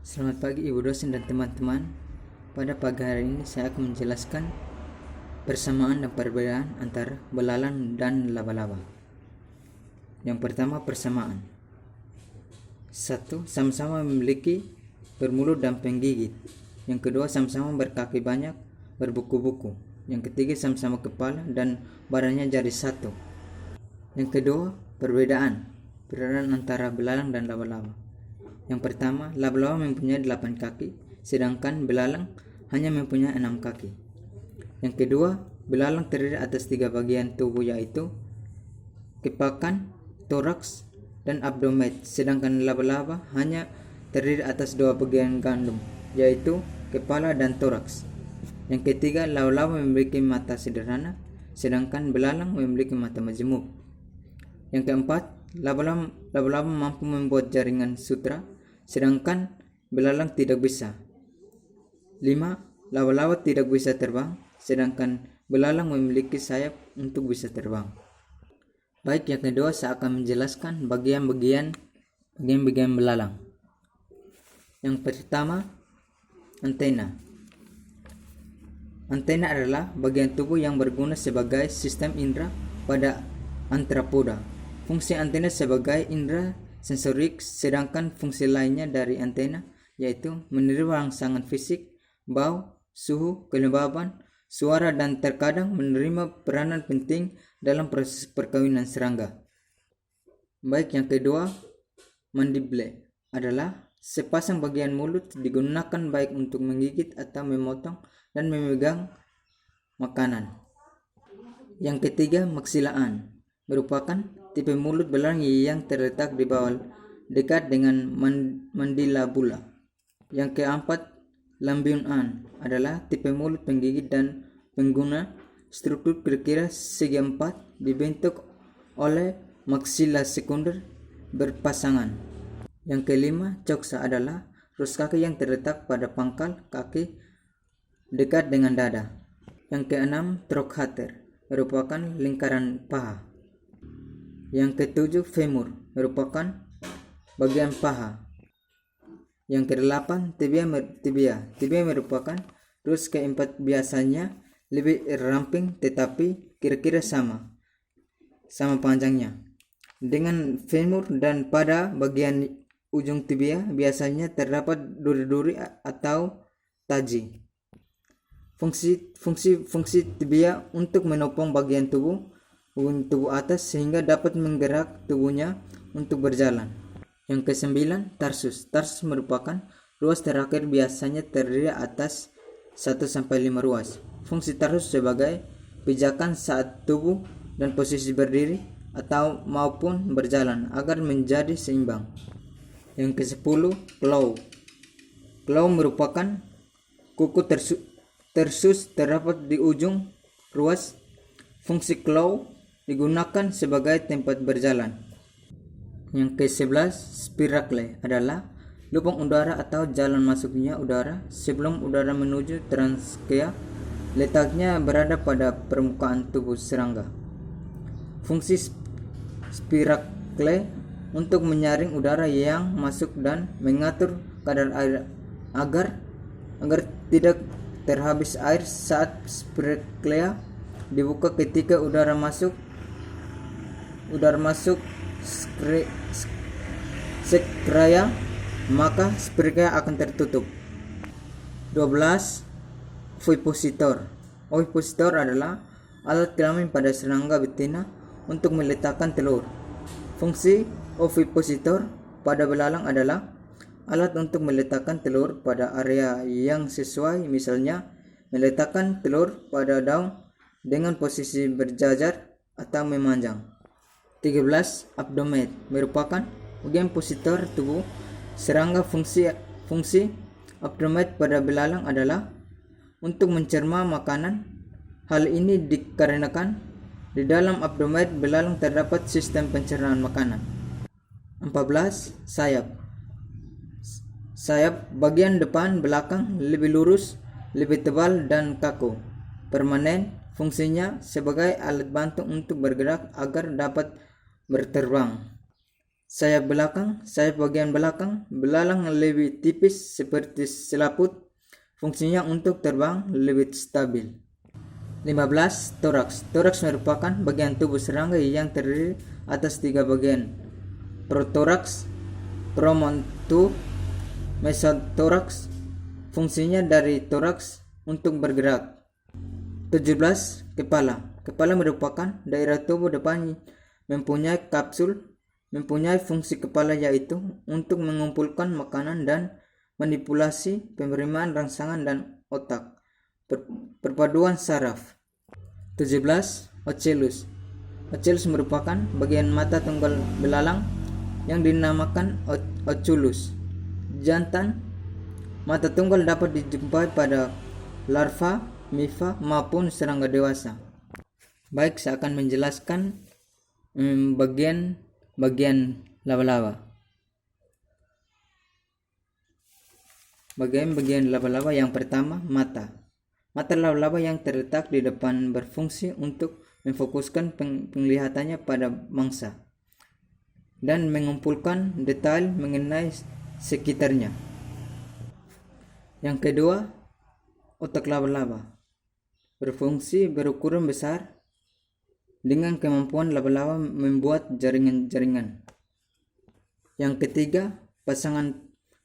Selamat pagi Ibu dosen dan teman-teman. Pada pagi hari ini saya akan menjelaskan persamaan dan perbedaan antara belalang dan laba-laba. Yang pertama, persamaan. 1. Sama-sama memiliki bermulut dan penggigit. Yang kedua, sama-sama berkaki banyak, berbuku-buku. Yang ketiga, sama-sama kepala dan badannya jadi satu. Yang kedua, perbedaan antara belalang dan laba-laba. Yang pertama, laba-laba mempunyai 8 kaki, sedangkan belalang hanya mempunyai 6 kaki. Yang kedua, belalang terdiri atas 3 bagian tubuh, yaitu kepakan, toraks, dan abdomen, sedangkan laba-laba hanya terdiri atas 2 bagian gandum, yaitu kepala dan toraks. Yang ketiga, laba-laba memiliki mata sederhana, sedangkan belalang memiliki mata majemuk. Yang keempat, laba-laba mampu membuat jaringan sutra, sedangkan belalang tidak bisa. 5. Laba-laba tidak bisa terbang, sedangkan belalang memiliki sayap untuk bisa terbang. Baik, yang kedua saya akan menjelaskan bagian-bagian belalang. Yang pertama, antena. Antena adalah bagian tubuh yang berguna sebagai sistem indera pada antrapoda. Fungsi antena sebagai indera sensorik, sedangkan fungsi lainnya dari antena yaitu menerima rangsangan fisik, bau, suhu, kelembaban, suara, dan terkadang menerima peranan penting dalam proses perkawinan serangga. Baik, yang kedua, mandible adalah sepasang bagian mulut digunakan baik untuk menggigit atau memotong dan memegang makanan. Yang ketiga, maksilaan merupakan tipe mulut belalang yang terletak di bawah dekat dengan mandibula. Yang keempat, lambeon adalah tipe mulut penggigit dan pengguna struktur kira-kira segi empat dibentuk oleh maksila sekunder berpasangan. Yang kelima, coxa adalah rus kaki yang terletak pada pangkal kaki dekat dengan dada. Yang keenam, trochanter merupakan lingkaran paha. Yang ketujuh, femur merupakan bagian paha. Yang kedelapan, tibia merupakan rus keempat, biasanya lebih ramping tetapi kira-kira sama panjangnya dengan femur, dan pada bagian ujung tibia biasanya terdapat duri-duri atau taji. Fungsi tibia untuk menopang bagian tubuh atas sehingga dapat menggerak tubuhnya untuk berjalan. Yang kesembilan, tarsus. Tarsus merupakan ruas terakhir, biasanya terdiri atas 1-5 ruas. Fungsi tarsus sebagai pijakan saat tubuh dan posisi berdiri atau maupun berjalan agar menjadi seimbang. Yang ke-10, claw. Claw merupakan kuku tarsus terdapat di ujung ruas. Fungsi claw digunakan sebagai tempat berjalan. Yang ke-11, spiracle adalah lubang udara atau jalan masuknya udara sebelum udara menuju transkea. Letaknya berada pada permukaan tubuh serangga. Fungsi spiracle untuk menyaring udara yang masuk dan mengatur kadar air agar tidak terhabis air saat spiracle dibuka. Ketika udara masuk sekraya, maka spiracle akan tertutup. 12. Ovipositor. Ovipositor adalah alat kelamin pada serangga betina untuk meletakkan telur. Fungsi ovipositor pada belalang adalah alat untuk meletakkan telur pada area yang sesuai, misalnya meletakkan telur pada daun dengan posisi berjajar atau memanjang. 13. Abdomen merupakan bagian positor tubuh serangga. Fungsi abdomen pada belalang adalah untuk mencerna makanan. Hal ini dikarenakan di dalam abdomen belalang terdapat sistem pencernaan makanan. 14. Sayap bagian depan belakang lebih lurus, lebih tebal dan kaku, permanen. Fungsinya sebagai alat bantu untuk bergerak agar dapat berterbang. sayap bagian belakang, belalang lebih tipis seperti selaput, fungsinya untuk terbang lebih stabil. 15. Toraks. Toraks merupakan bagian tubuh serangga yang terdiri atas 3 bagian: protoraks, promontour, mesotoraks. Fungsinya dari toraks untuk bergerak. 17. Kepala. Kepala merupakan daerah tubuh depan mempunyai kapsul. Mempunyai fungsi kepala yaitu untuk mengumpulkan makanan dan manipulasi penerimaan rangsangan dan otak. Perpaduan saraf. 17. Ocellus. Ocellus merupakan bagian mata tunggal belalang yang dinamakan oculus jantan. Mata tunggal dapat dijumpai pada larva, mifa maupun serangga dewasa. Baik, saya akan menjelaskan bagian laba-laba. Bagian laba-laba yang pertama, mata. Mata laba-laba yang terletak di depan berfungsi untuk memfokuskan penglihatannya pada mangsa dan mengumpulkan detail mengenai sekitarnya. Yang kedua, otak laba-laba berfungsi berukuran besar dengan kemampuan laba-laba membuat jaringan-jaringan. Yang ketiga, pasangan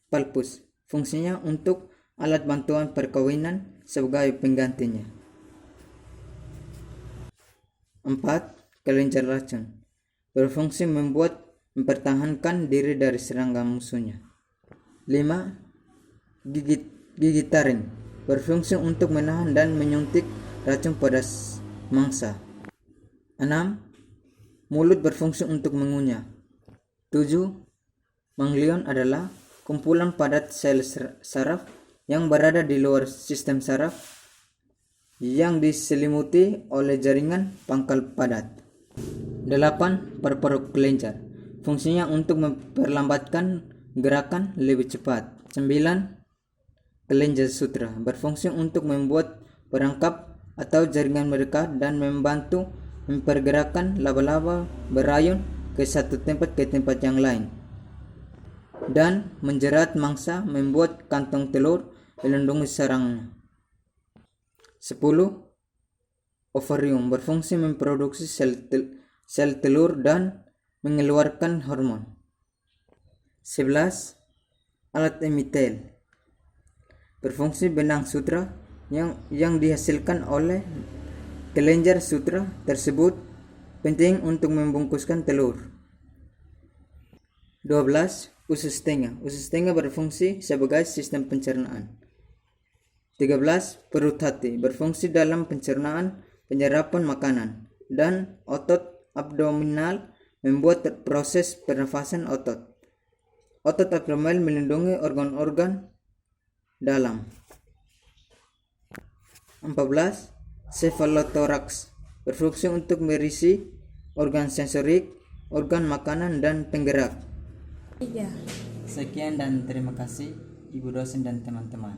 palpus. Fungsinya untuk alat bantuan perkawinan sebagai penggantinya. 4. Kelenjar racun. Berfungsi mempertahankan diri dari serangga musuhnya. 5. Gigi taring. Berfungsi untuk menahan dan menyuntik racun pada mangsa. 6. Mulut berfungsi untuk mengunyah. 7. Ganglion adalah kumpulan padat sel saraf yang berada di luar sistem saraf yang diselimuti oleh jaringan pangkal padat. 8. Paru-paru kelenjar. Fungsinya untuk memperlambatkan gerakan lebih cepat. 9. Kelenjar sutra. Berfungsi untuk membuat perangkap atau jaringan mereka dan membantu mempergerakan laba-laba berayun ke satu tempat ke tempat yang lain, dan menjerat mangsa membuat kantong telur melindungi sarangnya. 10. Ovarium berfungsi memproduksi sel telur dan mengeluarkan hormon. 11. Alat emitel. Berfungsi benang sutra yang dihasilkan oleh kelenjar sutra tersebut penting untuk membungkuskan telur. 12. Usus tenga. Usus tenga berfungsi sebagai sistem pencernaan. 13. Perut hati. Berfungsi dalam pencernaan, penyerapan makanan, dan otot abdominal membuat proses pernafasan otot. Otot abdominal melindungi organ-organ dalam. 14. Cephalothoraks. Berfungsi untuk merisi organ sensorik, organ makanan, dan penggerak. Sekian dan terima kasih Ibu dosen dan teman-teman.